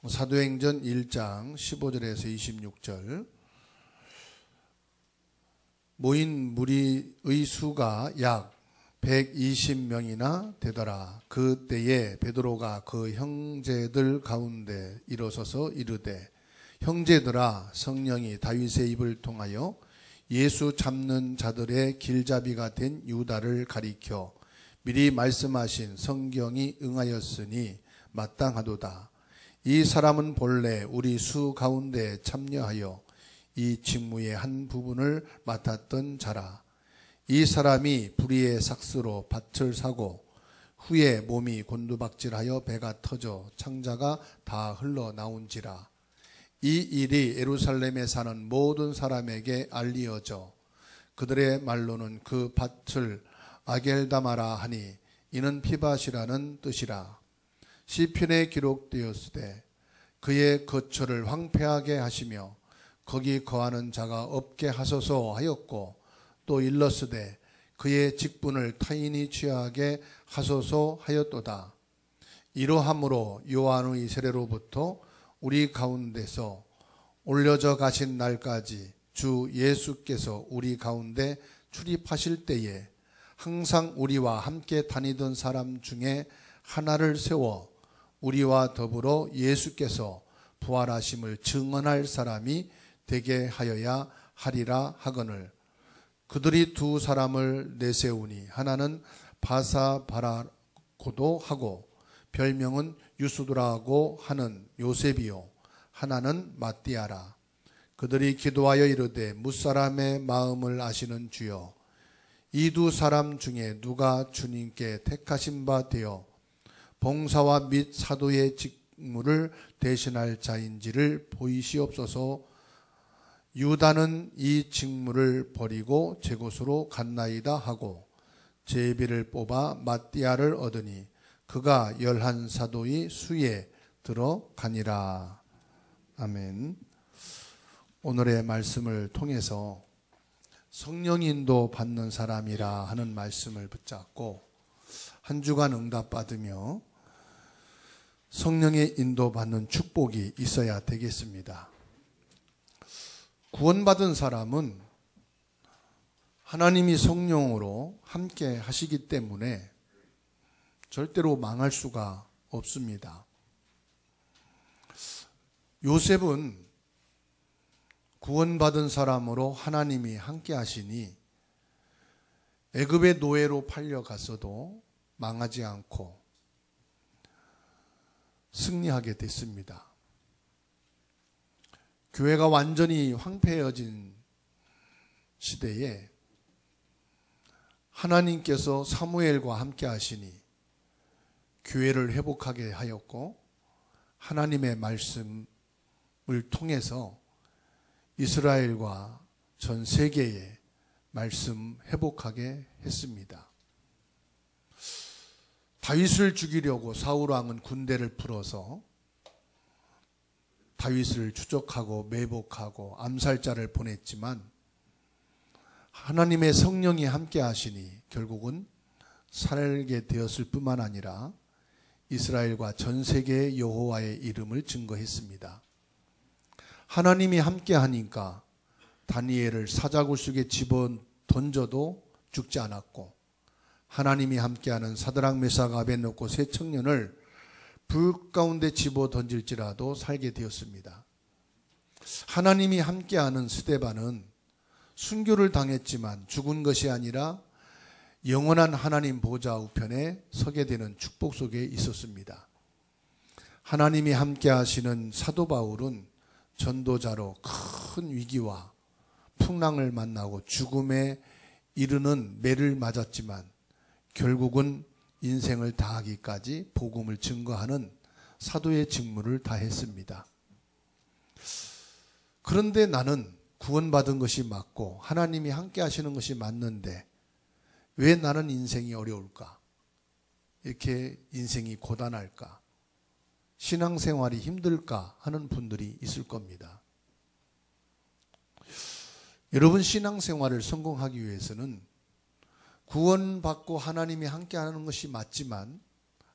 사도행전 1장 15절에서 26절. 모인 무리의 수가 약 120명이나 되더라. 그때에 베드로가 그 형제들 가운데 일어서서 이르되, 형제들아, 성령이 다윗의 입을 통하여 예수 잡는 자들의 길잡이가 된 유다를 가리켜 미리 말씀하신 성경이 응하였으니 마땅하도다. 이 사람은 본래 우리 수 가운데 참여하여 이 직무의 한 부분을 맡았던 자라. 이 사람이 불의의 삭스로 밭을 사고 후에 몸이 곤두박질하여 배가 터져 창자가 다 흘러나온지라. 이 일이 예루살렘에 사는 모든 사람에게 알리어져 그들의 말로는 그 밭을 아겔다마라 하니 이는 피밭이라는 뜻이라. 시편에 기록되었으되 그의 거처를 황폐하게 하시며 거기 거하는 자가 없게 하소서 하였고, 또 일렀으되 그의 직분을 타인이 취하게 하소서 하였도다. 이러함으로 요한의 세례로부터 우리 가운데서 올려져 가신 날까지 주 예수께서 우리 가운데 출입하실 때에 항상 우리와 함께 다니던 사람 중에 하나를 세워 우리와 더불어 예수께서 부활하심을 증언할 사람이 되게 하여야 하리라 하거늘, 그들이 두 사람을 내세우니 하나는 바사바라고도 하고 별명은 유수도라고 하는 요셉이요, 하나는 마띠아라. 그들이 기도하여 이르되, 무사람의 마음을 아시는 주여, 이 두 사람 중에 누가 주님께 택하신 바 되어 봉사와 및 사도의 직무를 대신할 자인지를 보이시옵소서. 유다는 이 직무를 버리고 제 곳으로 갔나이다 하고 제비를 뽑아 마띠아를 얻으니 그가 11 사도의 수에 들어가니라. 아멘. 오늘의 말씀을 통해서 성령 인도 받는 사람이라 하는 말씀을 붙잡고 한 주간 응답받으며 성령의 인도받는 축복이 있어야 되겠습니다. 구원받은 사람은 하나님이 성령으로 함께 하시기 때문에 절대로 망할 수가 없습니다. 요셉은 구원받은 사람으로 하나님이 함께 하시니 애굽의 노예로 팔려갔어도 망하지 않고 승리하게 됐습니다. 교회가 완전히 황폐해진 시대에 하나님께서 사무엘과 함께 하시니 교회를 회복하게 하였고, 하나님의 말씀을 통해서 이스라엘과 전 세계에 말씀 회복하게 했습니다. 다윗을 죽이려고 사울왕은 군대를 풀어서 다윗을 추적하고 매복하고 암살자를 보냈지만 하나님의 성령이 함께 하시니 결국은 살게 되었을 뿐만 아니라 이스라엘과 전 세계의 여호와의 이름을 증거했습니다. 하나님이 함께 하니까 다니엘을 사자굴 속에 집어 던져도 죽지 않았고, 하나님이 함께하는 사드락 메삭 아벳느고 세 청년을 불 가운데 집어 던질지라도 살게 되었습니다. 하나님이 함께하는 스데반은 순교를 당했지만 죽은 것이 아니라 영원한 하나님 보좌 우편에 서게 되는 축복 속에 있었습니다. 하나님이 함께하시는 사도 바울은 전도자로 큰 위기와 풍랑을 만나고 죽음에 이르는 매를 맞았지만 결국은 인생을 다하기까지 복음을 증거하는 사도의 직무를 다했습니다. 그런데 나는 구원받은 것이 맞고 하나님이 함께 하시는 것이 맞는데 왜 나는 인생이 어려울까? 이렇게 인생이 고단할까? 신앙생활이 힘들까? 하는 분들이 있을 겁니다. 여러분, 신앙생활을 성공하기 위해서는 구원받고 하나님이 함께하는 것이 맞지만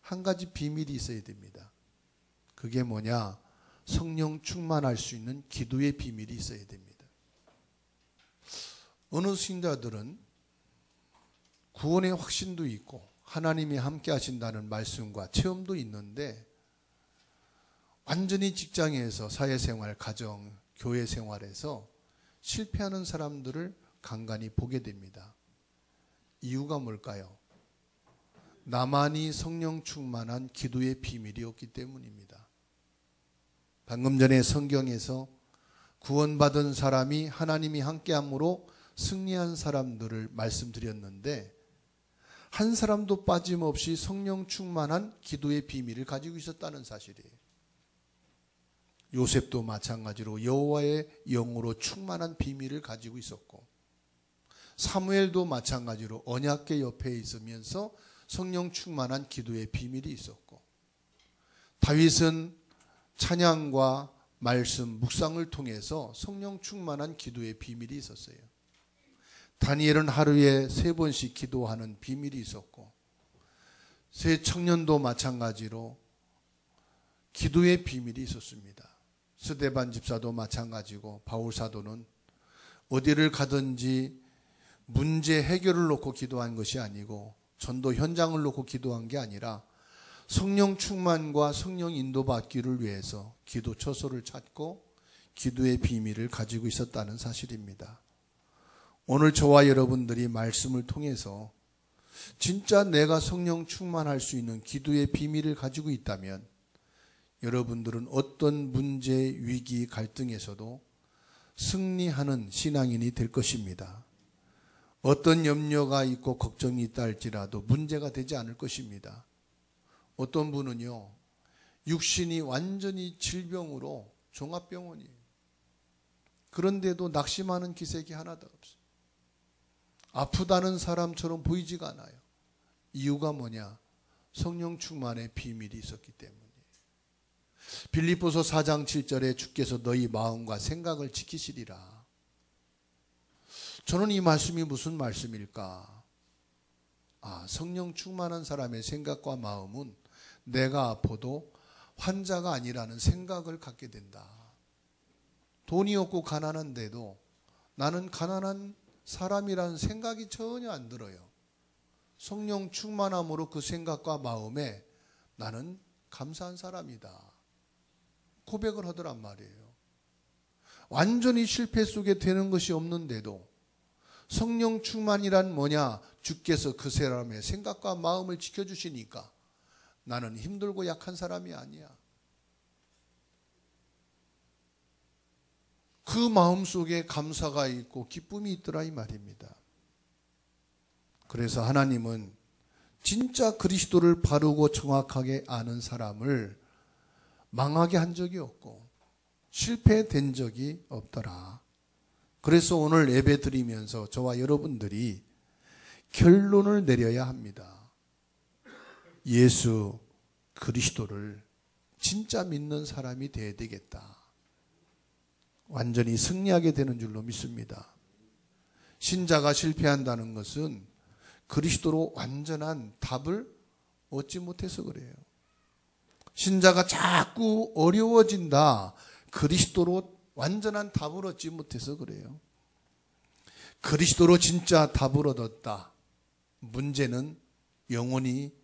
한 가지 비밀이 있어야 됩니다. 그게 뭐냐? 성령 충만할 수 있는 기도의 비밀이 있어야 됩니다. 어느 신자들은 구원의 확신도 있고 하나님이 함께 하신다는 말씀과 체험도 있는데 완전히 직장에서 사회생활, 가정, 교회 생활에서 실패하는 사람들을 간간히 보게 됩니다. 이유가 뭘까요? 나만이 성령 충만한 기도의 비밀이 없기 때문입니다. 방금 전에 성경에서 구원받은 사람이 하나님이 함께함으로 승리한 사람들을 말씀드렸는데 한 사람도 빠짐없이 성령 충만한 기도의 비밀을 가지고 있었다는 사실이에요. 요셉도 마찬가지로 여호와의 영으로 충만한 비밀을 가지고 있었고 사무엘도 마찬가지로 언약궤 옆에 있으면서 성령 충만한 기도의 비밀이 있었고 다윗은 찬양과 말씀, 묵상을 통해서 성령 충만한 기도의 비밀이 있었어요. 다니엘은 하루에 3번씩 기도하는 비밀이 있었고 새 청년도 마찬가지로 기도의 비밀이 있었습니다. 스데반 집사도 마찬가지고 바울 사도는 어디를 가든지 문제 해결을 놓고 기도한 것이 아니고 전도 현장을 놓고 기도한 게 아니라 성령 충만과 성령 인도받기를 위해서 기도 처소를 찾고 기도의 비밀을 가지고 있었다는 사실입니다. 오늘 저와 여러분들이 말씀을 통해서 진짜 내가 성령 충만할 수 있는 기도의 비밀을 가지고 있다면 여러분들은 어떤 문제, 위기, 갈등에서도 승리하는 신앙인이 될 것입니다. 어떤 염려가 있고 걱정이 있다 할지라도 문제가 되지 않을 것입니다. 어떤 분은요, 육신이 완전히 질병으로 종합병원이에요. 그런데도 낙심하는 기색이 하나도 없어요. 아프다는 사람처럼 보이지가 않아요. 이유가 뭐냐? 성령 충만의 비밀이 있었기 때문이에요. 빌립보서 4장 7절에 주께서 너희 마음과 생각을 지키시리라. 저는 이 말씀이 무슨 말씀일까? 성령 충만한 사람의 생각과 마음은 내가 아파도 환자가 아니라는 생각을 갖게 된다. 돈이 없고 가난한데도 나는 가난한 사람이라는 생각이 전혀 안 들어요. 성령 충만함으로 그 생각과 마음에 나는 감사한 사람이다. 고백을 하더란 말이에요. 완전히 실패 속에 되는 것이 없는데도 성령 충만이란 뭐냐? 주께서 그 사람의 생각과 마음을 지켜주시니까 나는 힘들고 약한 사람이 아니야. 그 마음 속에 감사가 있고 기쁨이 있더라 이 말입니다. 그래서 하나님은 진짜 그리스도를 바르고 정확하게 아는 사람을 망하게 한 적이 없고 실패된 적이 없더라. 그래서 오늘 예배 드리면서 저와 여러분들이 결론을 내려야 합니다. 예수 그리스도를 진짜 믿는 사람이 되어야 되겠다. 완전히 승리하게 되는 줄로 믿습니다. 신자가 실패한다는 것은 그리스도로 완전한 답을 얻지 못해서 그래요. 신자가 자꾸 어려워진다. 그리스도로 완전한 답을 얻지 못해서 그래요. 그리스도로 진짜 답을 얻었다. 문제는 영원히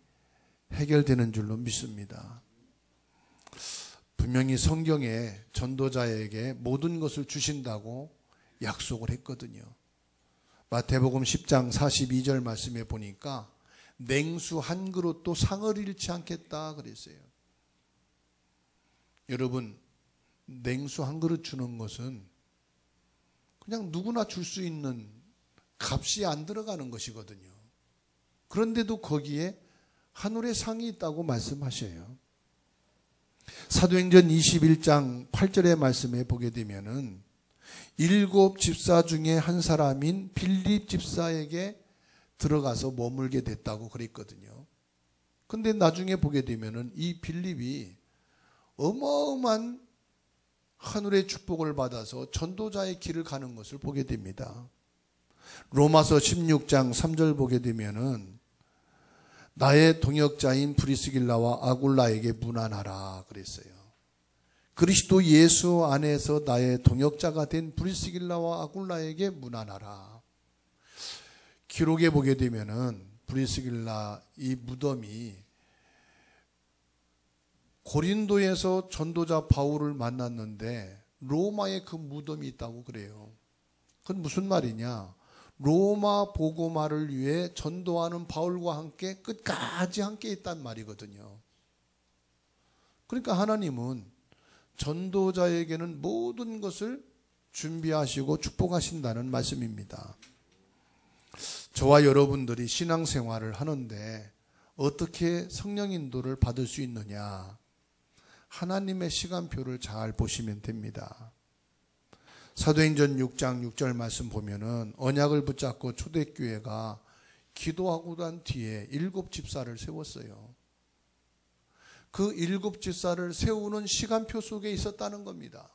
해결되는 줄로 믿습니다. 분명히 성경에 전도자에게 모든 것을 주신다고 약속을 했거든요. 마태복음 10장 42절 말씀에 보니까 냉수 한 그릇도 상을 잃지 않겠다 그랬어요. 여러분, 냉수 한 그릇 주는 것은 그냥 누구나 줄 수 있는 값이 안 들어가는 것이거든요. 그런데도 거기에 하늘의 상이 있다고 말씀하셔요. 사도행전 21장 8절의 말씀에 보게 되면은 7 집사 중에 한 사람인 빌립 집사에게 들어가서 머물게 됐다고 그랬거든요. 근데 나중에 보게 되면은 이 빌립이 어마어마한 하늘의 축복을 받아서 전도자의 길을 가는 것을 보게 됩니다. 로마서 16장 3절 보게 되면은 나의 동역자인 브리스길라와 아굴라에게 문안하라 그랬어요. 그리스도 예수 안에서 나의 동역자가 된 브리스길라와 아굴라에게 문안하라. 기록에 보게 되면은 브리스길라 이 무덤이 고린도에서 전도자 바울을 만났는데 로마에 그 무덤이 있다고 그래요. 그건 무슨 말이냐? 로마 복음화를 위해 전도하는 바울과 함께 끝까지 함께 있단 말이거든요. 그러니까 하나님은 전도자에게는 모든 것을 준비하시고 축복하신다는 말씀입니다. 저와 여러분들이 신앙생활을 하는데 어떻게 성령 인도를 받을 수 있느냐? 하나님의 시간표를 잘 보시면 됩니다. 사도행전 6장 6절 말씀 보면은 언약을 붙잡고 초대교회가 기도하고 난 뒤에 7집사를 세웠어요. 그 7집사를 세우는 시간표 속에 있었다는 겁니다.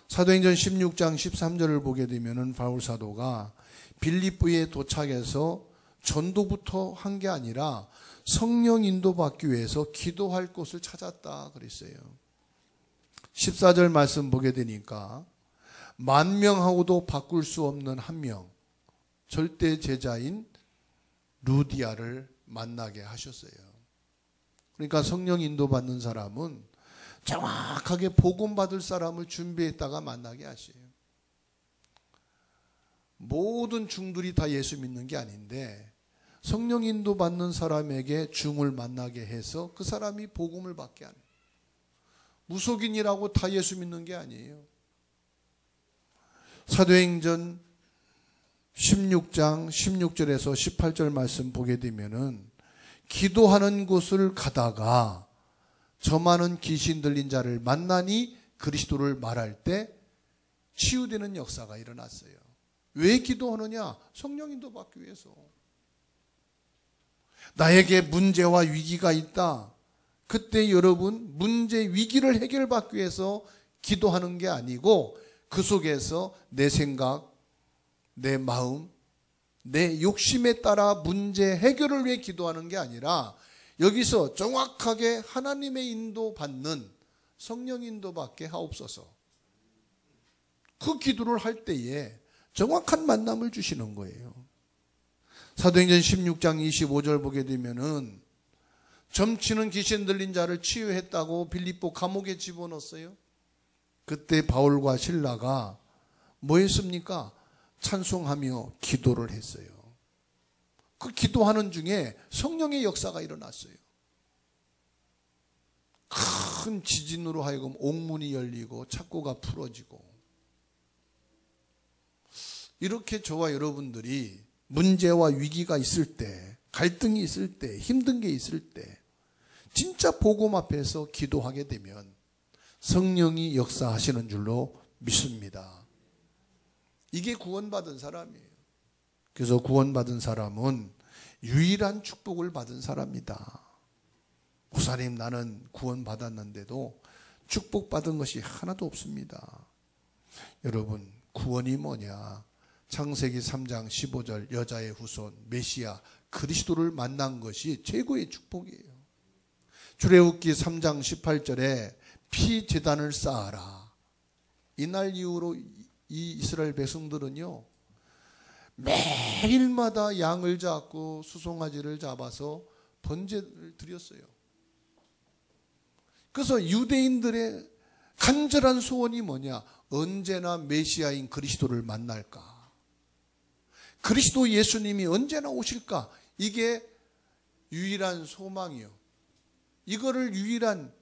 사도행전 16장 13절을 보게 되면은 바울 사도가 빌립보에 도착해서 전도부터 한 게 아니라 성령 인도받기 위해서 기도할 곳을 찾았다 그랬어요. 14절 말씀 보게 되니까 10,000명하고도 바꿀 수 없는 한 명, 절대 제자인 루디아를 만나게 하셨어요. 그러니까 성령 인도받는 사람은 정확하게 복음 받을 사람을 준비했다가 만나게 하셔요. 모든 중들이 다 예수 믿는 게 아닌데 성령 인도 받는 사람에게 중을 만나게 해서 그 사람이 복음을 받게 하는, 무속인이라고 다 예수 믿는 게 아니에요. 사도행전 16장 16절에서 18절 말씀 보게 되면은 기도하는 곳을 가다가 저 많은 귀신 들린 자를 만나니 그리스도를 말할 때 치유되는 역사가 일어났어요. 왜 기도하느냐? 성령 인도 받기 위해서. 나에게 문제와 위기가 있다. 그때 여러분 문제 위기를 해결받기 위해서 기도하는 게 아니고 그 속에서 내 생각, 내 마음, 내 욕심에 따라 문제 해결을 위해 기도하는 게 아니라 여기서 정확하게 하나님의 인도받는 성령 인도받게 하옵소서. 그 기도를 할 때에 정확한 만남을 주시는 거예요. 사도행전 16장 25절 보게 되면은 점치는 귀신 들린 자를 치유했다고 빌립보 감옥에 집어넣었어요. 그때 바울과 실라가 뭐 했습니까? 찬송하며 기도를 했어요. 그 기도하는 중에 성령의 역사가 일어났어요. 큰 지진으로 하여금 옥문이 열리고 창고가 풀어지고, 이렇게 저와 여러분들이 문제와 위기가 있을 때, 갈등이 있을 때, 힘든 게 있을 때 진짜 복음 앞에서 기도하게 되면 성령이 역사하시는 줄로 믿습니다. 이게 구원받은 사람이에요. 그래서 구원받은 사람은 유일한 축복을 받은 사람이다. 목사님, 나는 구원받았는데도 축복받은 것이 하나도 없습니다. 여러분, 구원이 뭐냐? 창세기 3장 15절 여자의 후손 메시아 그리스도를 만난 것이 최고의 축복이에요. 출애굽기 3장 18절에 피제단을 쌓아라. 이날 이후로 이 이스라엘 백성들은요, 매일마다 양을 잡고 수송아지를 잡아서 번제를 드렸어요. 그래서 유대인들의 간절한 소원이 뭐냐? 언제나 메시아인 그리스도를 만날까? 그리스도 예수님이 언제나 오실까? 이게 유일한 소망이요. 이거를 유일한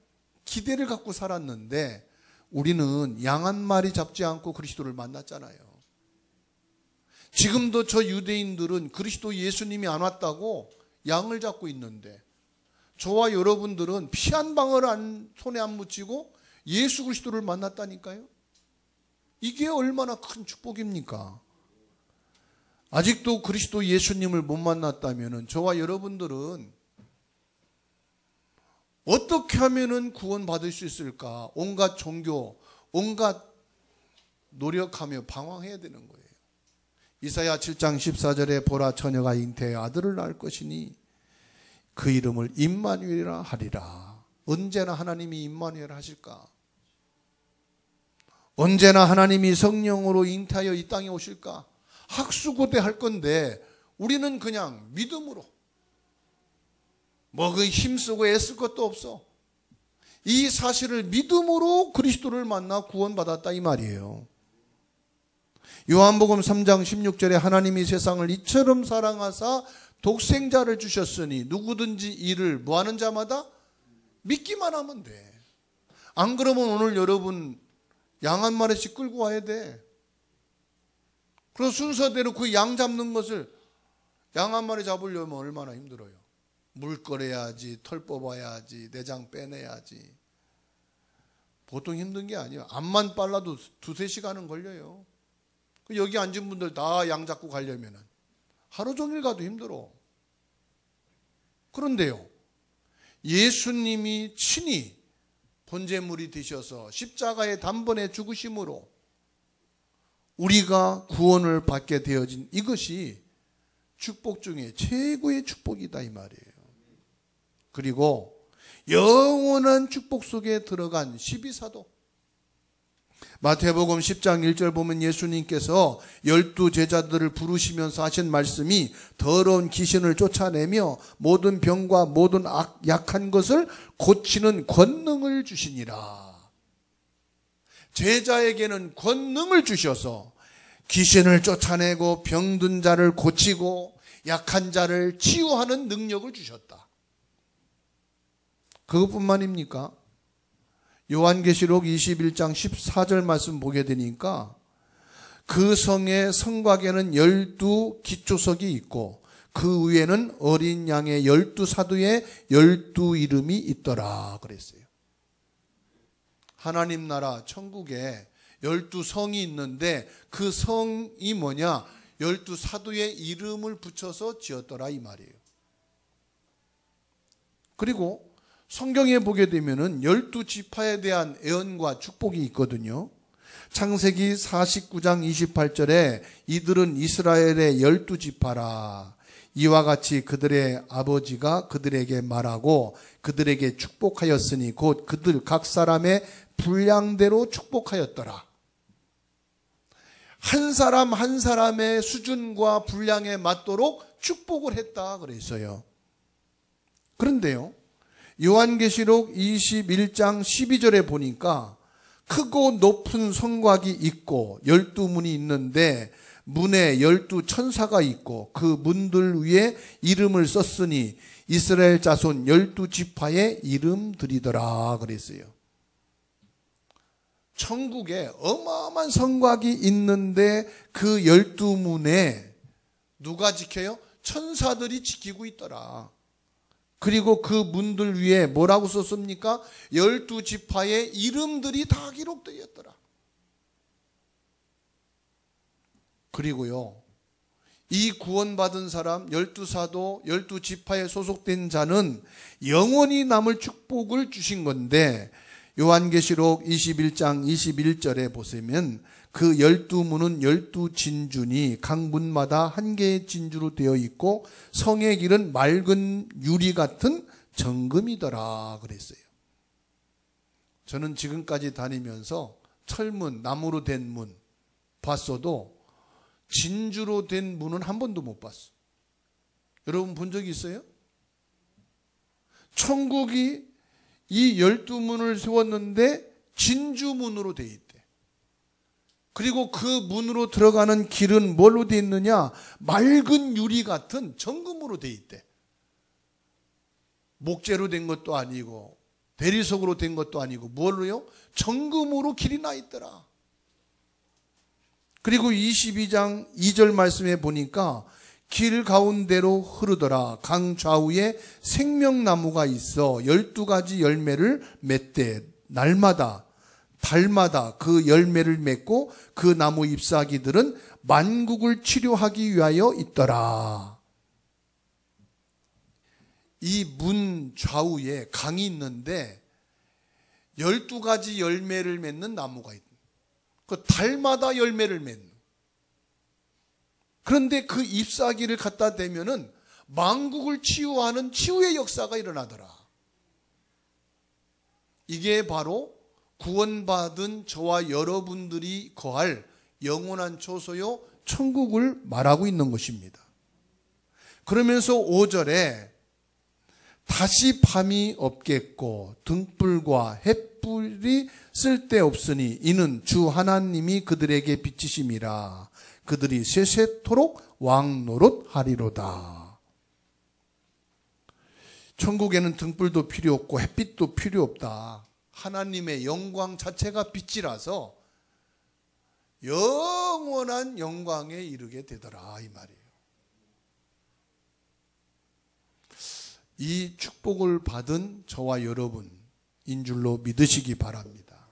기대를 갖고 살았는데 우리는 양 한 마리 잡지 않고 그리스도를 만났잖아요. 지금도 저 유대인들은 그리스도 예수님이 안 왔다고 양을 잡고 있는데 저와 여러분들은 피 한 방울 손에 안 묻히고 예수 그리스도를 만났다니까요. 이게 얼마나 큰 축복입니까? 아직도 그리스도 예수님을 못 만났다면 저와 여러분들은 어떻게 하면 구원받을 수 있을까? 온갖 종교, 온갖 노력하며 방황해야 되는 거예요. 이사야 7장 14절에 보라 처녀가 잉태해 아들을 낳을 것이니 그 이름을 임마누엘이라 하리라. 언제나 하나님이 임마누엘 하실까? 언제나 하나님이 성령으로 잉태하여 이 땅에 오실까? 학수고대 할 건데 우리는 그냥 믿음으로 그 힘쓰고 애쓸 것도 없어. 이 사실을 믿음으로 그리스도를 만나 구원받았다 이 말이에요. 요한복음 3장 16절에 하나님이 세상을 이처럼 사랑하사 독생자를 주셨으니 누구든지 이를 뭐하는 자마다 믿기만 하면 돼. 안 그러면 오늘 여러분 양 한 마리씩 끌고 와야 돼. 그래서 순서대로 그 양 잡는 것을 양 한 마리 잡으려면 얼마나 힘들어요. 물 꺼내야지, 털 뽑아야지, 내장 빼내야지. 보통 힘든 게 아니에요. 암만 빨라도 2-3시간은 걸려요. 여기 앉은 분들 다 양 잡고 가려면 하루 종일 가도 힘들어. 그런데요, 예수님이 친히 번제물이 되셔서 십자가의 단번에 죽으심으로 우리가 구원을 받게 되어진 이것이 축복 중에 최고의 축복이다 이 말이에요. 그리고 영원한 축복 속에 들어간 12사도, 마태복음 10장 1절 보면 예수님께서 12제자들을 부르시면서 하신 말씀이 더러운 귀신을 쫓아내며 모든 병과 모든 약한 것을 고치는 권능을 주시니라. 제자에게는 권능을 주셔서 귀신을 쫓아내고 병든 자를 고치고 약한 자를 치유하는 능력을 주셨다. 그것뿐만입니까? 요한계시록 21장 14절 말씀 보게 되니까 그 성의 성곽에는 12 기초석이 있고 그 위에는 어린 양의 12사도의 12 이름이 있더라 그랬어요. 하나님 나라 천국에 12성이 있는데 그 성이 뭐냐? 12사도의 이름을 붙여서 지었더라 이 말이에요. 그리고 성경에 보게 되면은 12지파에 대한 예언과 축복이 있거든요. 창세기 49장 28절에 이들은 이스라엘의 12지파라. 이와 같이 그들의 아버지가 그들에게 말하고 그들에게 축복하였으니 곧 그들 각 사람의 분량대로 축복하였더라. 한 사람 한 사람의 수준과 분량에 맞도록 축복을 했다 그랬어요. 그런데요, 요한계시록 21장 12절에 보니까 크고 높은 성곽이 있고 12문이 있는데 문에 12천사가 있고 그 문들 위에 이름을 썼으니 이스라엘 자손 12지파의 이름들이더라 그랬어요. 천국에 어마어마한 성곽이 있는데 그 12문에 누가 지켜요? 천사들이 지키고 있더라. 그리고 그 문들 위에 뭐라고 썼습니까? 12지파의 이름들이 다 기록되어 있더라. 그리고요, 이 구원받은 사람 12사도 12지파에 소속된 자는 영원히 남을 축복을 주신 건데 요한계시록 21장 21절에 보시면 그 12문은 12진주니 각 문마다 한 개의 진주로 되어 있고 성의 길은 맑은 유리 같은 정금이더라 그랬어요. 저는 지금까지 다니면서 철문, 나무로 된 문 봤어도 진주로 된 문은 한 번도 못 봤어. 여러분 본 적이 있어요? 천국이 이 12문을 세웠는데 진주문으로 되어 있대. 그리고 그 문으로 들어가는 길은 뭘로 되어 있느냐? 맑은 유리 같은 정금으로 되어 있대. 목재로 된 것도 아니고 대리석으로 된 것도 아니고 뭘로요? 정금으로 길이 나 있더라. 그리고 22장 2절 말씀에 보니까 길 가운데로 흐르더라. 강 좌우에 생명나무가 있어 12가지 열매를 맺대. 날마다 달마다 그 열매를 맺고 그 나무 잎사귀들은 만국을 치료하기 위하여 있더라. 이 문 좌우에 강이 있는데 12가지 열매를 맺는 나무가 있다. 그 달마다 열매를 맺는. 그런데 그 잎사귀를 갖다 대면은 만국을 치유하는 치유의 역사가 일어나더라. 이게 바로 구원받은 저와 여러분들이 거할 영원한 초소요 천국을 말하고 있는 것입니다. 그러면서 5절에 다시 밤이 없겠고 등불과 햇불이 쓸데없으니 이는 주 하나님이 그들에게 비치심이라. 그들이 세세토록 왕노릇하리로다. 천국에는 등불도 필요 없고 햇빛도 필요 없다. 하나님의 영광 자체가 빛이라서 영원한 영광에 이르게 되더라, 이 말이에요. 이 축복을 받은 저와 여러분인 줄로 믿으시기 바랍니다.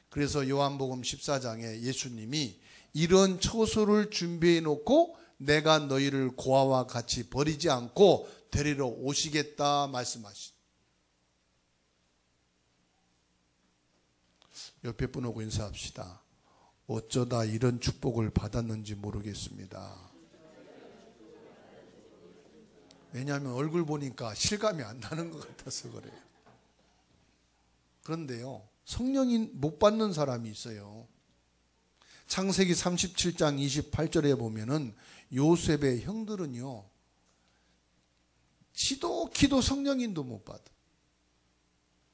그래서 요한복음 14장에 예수님이 이런 처소를 준비해 놓고 내가 너희를 고아와 같이 버리지 않고 데리러 오시겠다 말씀하신. 옆에 분하고 인사합시다. 어쩌다 이런 축복을 받았는지 모르겠습니다. 왜냐하면 얼굴 보니까 실감이 안 나는 것 같아서 그래요. 그런데요, 성령이 못 받는 사람이 있어요. 창세기 37장 28절에 보면은 요셉의 형들은요, 지독히도 성령인도 못 받아.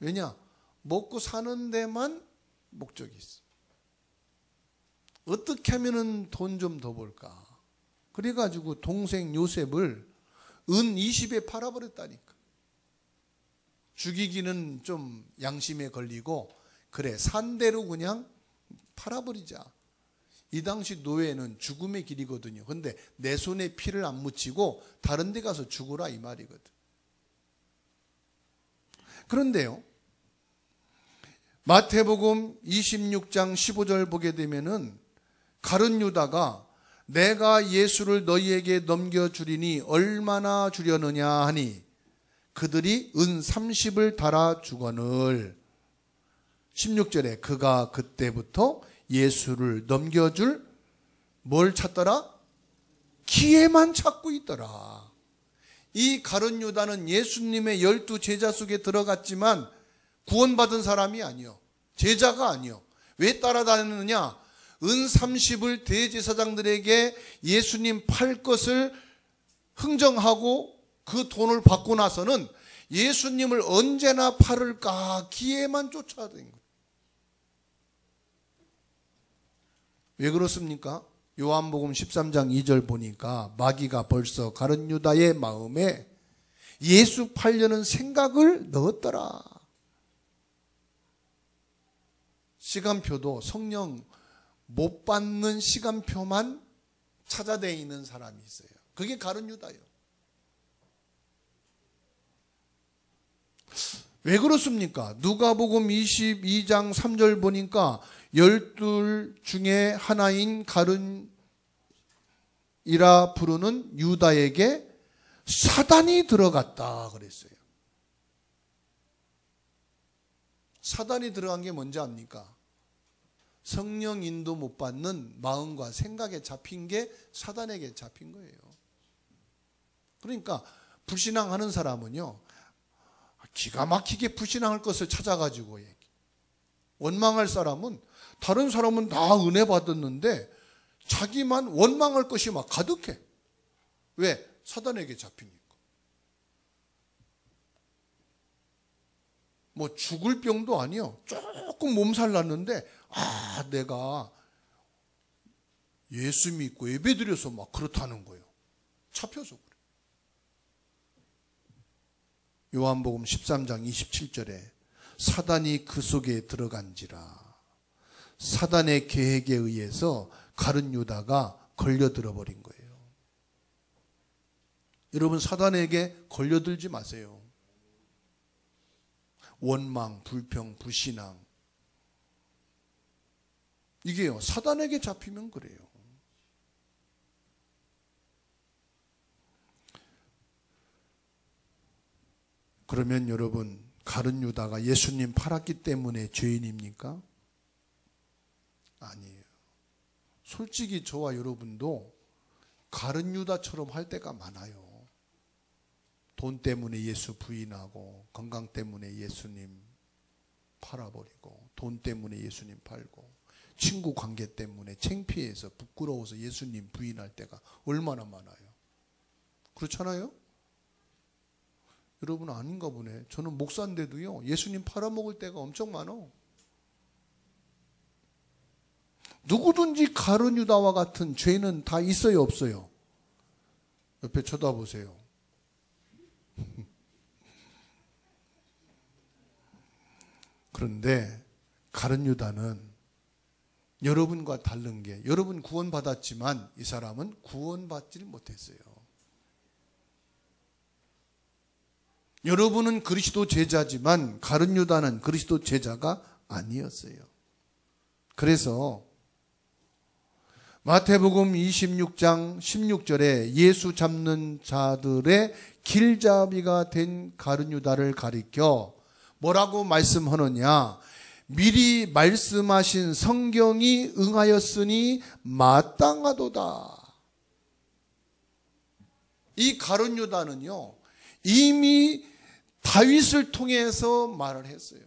왜냐? 먹고 사는 데만 목적이 있어. 어떻게 하면은 돈 좀 더 벌까? 그래가지고 동생 요셉을 은 20에 팔아버렸다니까. 죽이기는 좀 양심에 걸리고, 그래 산 대로 그냥 팔아버리자. 이 당시 노예는 죽음의 길이거든요. 근데 내 손에 피를 안 묻히고 다른 데 가서 죽으라 이 말이거든. 그런데요, 마태복음 26장 15절 보게 되면은 가룟 유다가 내가 예수를 너희에게 넘겨주리니 얼마나 주려느냐 하니 그들이 은 30을 달아 주거늘. 16절에 그가 그때부터 예수를 넘겨줄 뭘 찾더라? 기회만 찾고 있더라. 이 가룟 유다는 예수님의 12 제자 속에 들어갔지만 구원받은 사람이 아니요, 제자가 아니요. 왜 따라다니느냐? 은 30을 대제사장들에게 예수님 팔 것을 흥정하고 그 돈을 받고 나서는 예수님을 언제나 팔을까 기회만 쫓아다닌 거예요. 왜 그렇습니까? 요한복음 13장 2절 보니까 마귀가 벌써 가룟 유다의 마음에 예수 팔려는 생각을 넣었더라. 시간표도 성령 못 받는 시간표만 찾아내 있는 사람이 있어요. 그게 가룟 유다예요. 왜 그렇습니까? 누가복음 22장 3절 보니까 12 중에 하나인 가룟이라 부르는 유다에게 사단이 들어갔다 그랬어요. 사단이 들어간 게 뭔지 압니까? 성령 인도 못 받는 마음과 생각에 잡힌 게 사단에게 잡힌 거예요. 그러니까 불신앙하는 사람은요, 기가 막히게 불신앙할 것을 찾아가지고 얘기. 원망할 사람은 다른 사람은 다 은혜 받았는데 자기만 원망할 것이 막 가득해. 왜? 사단에게 잡히니까. 뭐 죽을 병도 아니요. 조금 몸살 났는데 내가 예수 믿고 예배드려서 막 그렇다는 거예요. 잡혀서 그래. 요한복음 13장 27절에 사단이 그 속에 들어간지라. 사단의 계획에 의해서 가룟 유다가 걸려들어 버린 거예요. 여러분, 사단에게 걸려들지 마세요. 원망, 불평, 불신앙, 이게요, 사단에게 잡히면 그래요. 그러면 여러분, 가룟 유다가 예수님 팔았기 때문에 죄인입니까? 아니에요. 솔직히 저와 여러분도 가룟 유다처럼 할 때가 많아요. 돈 때문에 예수 부인하고, 건강 때문에 예수님, 팔아버리고 돈 때문에 예수님 팔고 친구 관계 때문에 창피해서 부끄러워서 예수님 부인할 때가 얼마나 많아요. 그렇잖아요? 여러분 아닌가 보네. 저는 목사인데도요 예수님 팔아먹을 때가 엄청 많아. 누구든지 가룟 유다와 같은 죄는 다 있어요 없어요? 옆에 쳐다보세요. 그런데 가룟 유다는 여러분과 다른 게, 여러분 구원받았지만 이 사람은 구원받지를 못했어요. 여러분은 그리스도 제자지만 가룟 유다는 그리스도 제자가 아니었어요. 그래서 마태복음 26장 16절에 예수 잡는 자들의 길잡이가 된 가룟 유다를 가리켜 뭐라고 말씀하느냐? 미리 말씀하신 성경이 응하였으니 마땅하도다. 이 가룟 유다는요 이미 다윗을 통해서 말을 했어요.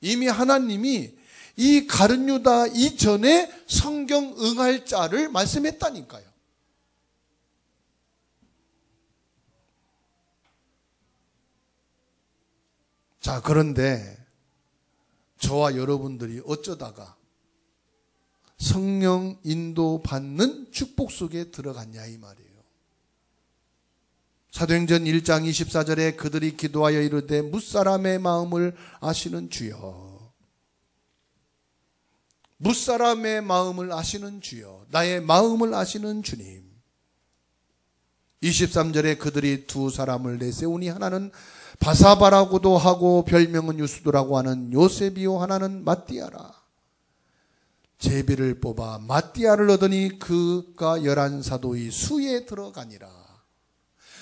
이미 하나님이 이 가룟 유다 이전에 성경 응할 자를 말씀했다니까요. 자, 그런데 저와 여러분들이 어쩌다가 성령 인도받는 축복 속에 들어갔냐 이 말이에요. 사도행전 1장 24절에 그들이 기도하여 이르되 뭇사람의 마음을 아시는 주여, 뭇사람의 마음을 아시는 주여, 나의 마음을 아시는 주님. 23절에 그들이 두 사람을 내세우니 하나는 바사바라고도 하고 별명은 유수도라고 하는 요셉이요 하나는 마띠아라. 제비를 뽑아 마띠아를 얻으니 그가 11사도의 수에 들어가니라.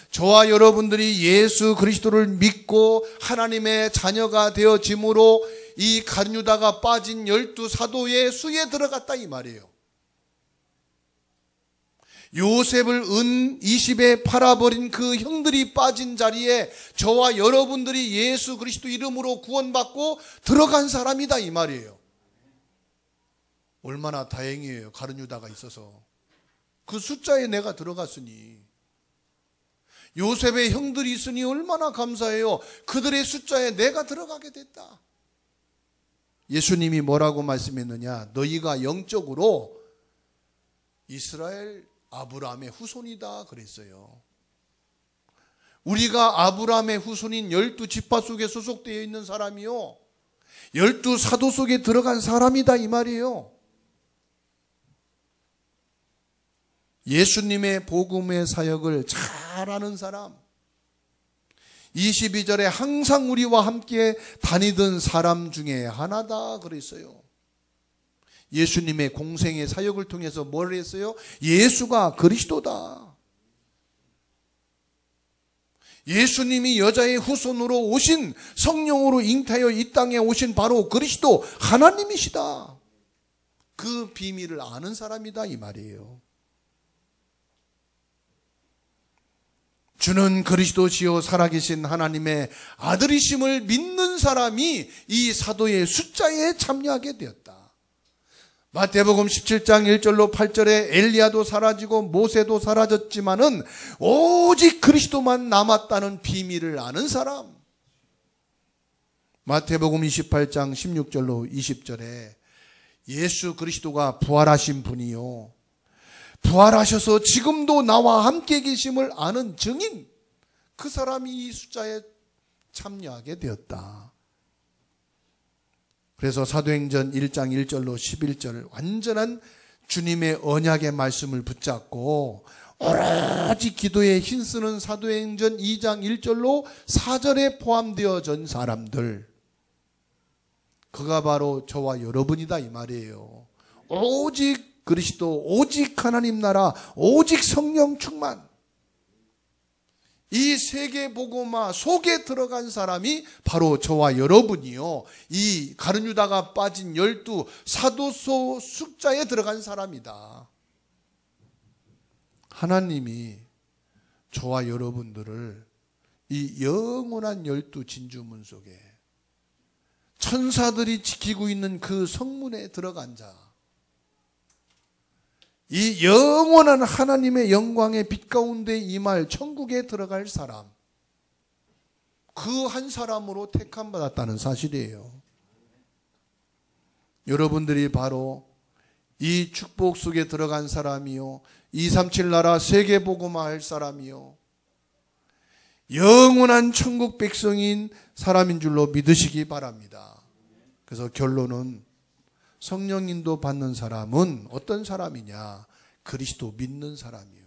저와 여러분들이 예수 그리스도를 믿고 하나님의 자녀가 되어짐으로 이 가룟 유다가 빠진 12사도의 수에 들어갔다 이 말이에요. 요셉을 은 20에 팔아버린 그 형들이 빠진 자리에 저와 여러분들이 예수 그리스도 이름으로 구원받고 들어간 사람이다 이 말이에요. 얼마나 다행이에요. 가룟 유다가 있어서. 그 숫자에 내가 들어갔으니, 요셉의 형들이 있으니 얼마나 감사해요. 그들의 숫자에 내가 들어가게 됐다. 예수님이 뭐라고 말씀했느냐? 너희가 영적으로 이스라엘 아브라함의 후손이다 그랬어요. 우리가 아브라함의 후손인 12지파 속에 소속되어 있는 사람이요 12사도 속에 들어간 사람이다 이 말이에요. 예수님의 복음의 사역을 잘 아는 사람, 22절에 항상 우리와 함께 다니던 사람 중에 하나다 그랬어요. 예수님의 공생의 사역을 통해서 뭘 했어요? 예수가 그리스도다. 예수님이 여자의 후손으로 오신, 성령으로 잉태하여 이 땅에 오신 바로 그리스도 하나님이시다. 그 비밀을 아는 사람이다 이 말이에요. 주는 그리스도시요 살아계신 하나님의 아들이심을 믿는 사람이 이 사도의 숫자에 참여하게 되었다. 마태복음 17장 1절로 8절에 엘리야도 사라지고 모세도 사라졌지만은 오직 그리스도만 남았다는 비밀을 아는 사람. 마태복음 28장 16절로 20절에 예수 그리스도가 부활하신 분이요, 부활하셔서 지금도 나와 함께 계심을 아는 증인, 그 사람이 이 숫자에 참여하게 되었다. 그래서 사도행전 1장 1절로 11절 완전한 주님의 언약의 말씀을 붙잡고 오로지 기도에 힘쓰는 사도행전 2장 1절로 4절에 포함되어진 사람들, 그가 바로 저와 여러분이다 이 말이에요. 오직 그리스도, 오직 하나님 나라, 오직 성령 충만, 이 세계 복음화 속에 들어간 사람이 바로 저와 여러분이요, 이 가룟 유다가 빠진 12사도소 숫자에 들어간 사람이다. 하나님이 저와 여러분들을 이 영원한 12진주문 속에 천사들이 지키고 있는 그 성문에 들어간 자, 이 영원한 하나님의 영광의 빛 가운데 임할 천국에 들어갈 사람, 그 한 사람으로 택함받았다는 사실이에요. 여러분들이 바로 이 축복 속에 들어간 사람이요, 237 나라 세계복음화 할 사람이요, 영원한 천국 백성인 사람인 줄로 믿으시기 바랍니다. 그래서 결론은 성령 인도 받는 사람은 어떤 사람이냐? 그리스도 믿는 사람이요.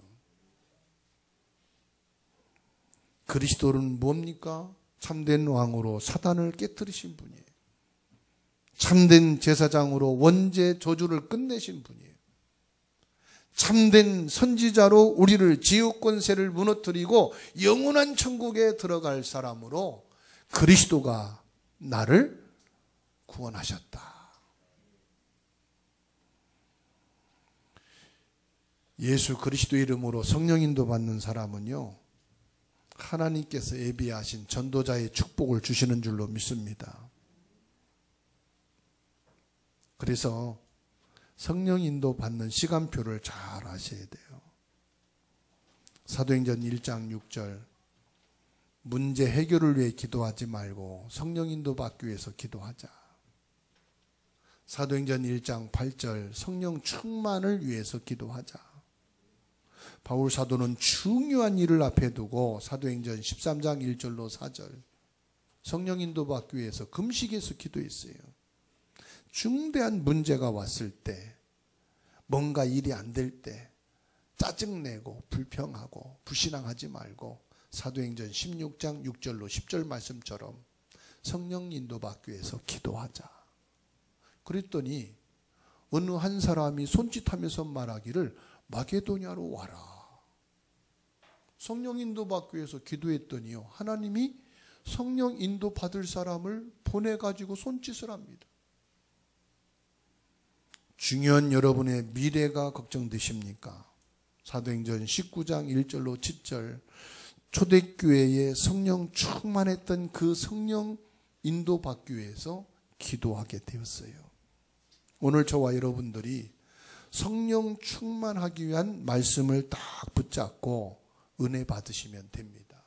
그리스도는 뭡니까? 참된 왕으로 사단을 깨뜨리신 분이에요. 참된 제사장으로 원죄 저주를 끝내신 분이에요. 참된 선지자로 우리를 지옥 권세를 무너뜨리고 영원한 천국에 들어갈 사람으로 그리스도가 나를 구원하셨다. 예수 그리스도 이름으로 성령 인도 받는 사람은요, 하나님께서 예비하신 전도자의 축복을 주시는 줄로 믿습니다. 그래서 성령 인도 받는 시간표를 잘 아셔야 돼요. 사도행전 1장 6절, 문제 해결을 위해 기도하지 말고 성령 인도 받기 위해서 기도하자. 사도행전 1장 8절, 성령 충만을 위해서 기도하자. 바울 사도는 중요한 일을 앞에 두고 사도행전 13장 1절로 4절, 성령 인도 받기 위해서 금식해서 기도했어요. 중대한 문제가 왔을 때, 뭔가 일이 안 될 때 짜증내고 불평하고 불신앙하지 말고 사도행전 16장 6절로 10절 말씀처럼 성령 인도 받기 위해서 기도하자. 그랬더니 어느 한 사람이 손짓하면서 말하기를 마게도냐로 와라. 성령 인도 받기 위해서 기도했더니요, 하나님이 성령 인도 받을 사람을 보내가지고 손짓을 합니다. 중요한 여러분의 미래가 걱정되십니까? 사도행전 19장 1절로 7절, 초대교회에 성령 충만했던 그 성령 인도 받기 위해서 기도하게 되었어요. 오늘 저와 여러분들이 성령 충만하기 위한 말씀을 딱 붙잡고 은혜 받으시면 됩니다.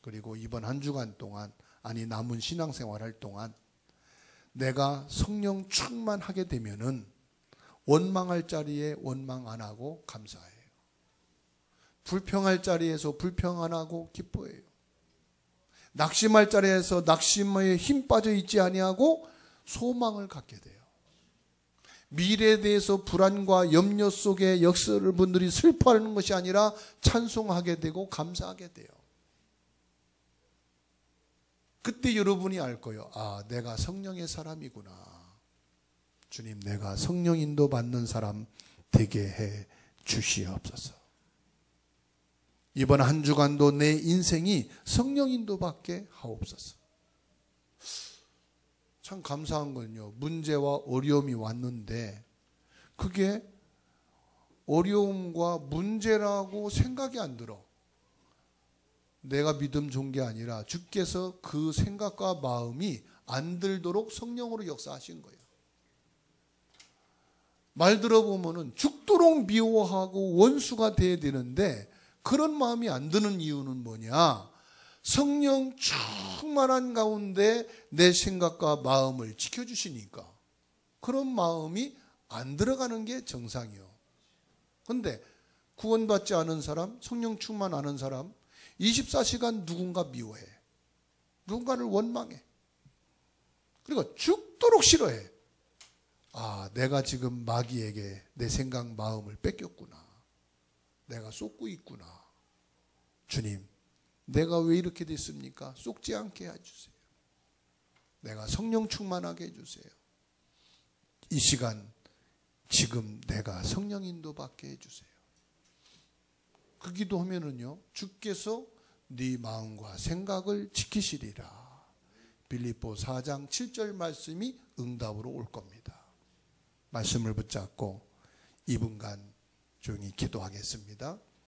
그리고 이번 한 주간 동안, 아니 남은 신앙생활 할 동안 내가 성령 충만하게 되면은 원망할 자리에 원망 안 하고 감사해요. 불평할 자리에서 불평 안 하고 기뻐해요. 낙심할 자리에서 낙심에 힘 빠져 있지 아니하고 소망을 갖게 돼요. 미래에 대해서 불안과 염려 속에 여러분들이 슬퍼하는 것이 아니라 찬송하게 되고 감사하게 돼요. 그때 여러분이 알 거예요. 아, 내가 성령의 사람이구나. 주님, 내가 성령 인도 받는 사람 되게 해 주시옵소서. 이번 한 주간도 내 인생이 성령 인도 받게 하옵소서. 참 감사한 건요, 문제와 어려움이 왔는데 그게 어려움과 문제라고 생각이 안 들어. 내가 믿음 좋은 게 아니라 주께서 그 생각과 마음이 안 들도록 성령으로 역사하신 거예요. 말 들어보면은 죽도록 미워하고 원수가 돼야 되는데 그런 마음이 안 드는 이유는 뭐냐? 성령 충만한 가운데 내 생각과 마음을 지켜주시니까 그런 마음이 안 들어가는 게 정상이요. 그런데 구원받지 않은 사람, 성령 충만 않은 사람 24시간 누군가 미워해. 누군가를 원망해. 그리고 죽도록 싫어해. 아, 내가 지금 마귀에게 내 생각, 마음을 뺏겼구나. 내가 쏟고 있구나. 주님, 내가 왜 이렇게 됐습니까? 쏟지 않게 해주세요. 내가 성령 충만하게 해주세요. 이 시간, 지금 내가 성령 인도 받게 해주세요. 그 기도하면은요, 주께서 네 마음과 생각을 지키시리라. 빌립보 4장 7절 말씀이 응답으로 올 겁니다. 말씀을 붙잡고 2분간 조용히 기도하겠습니다.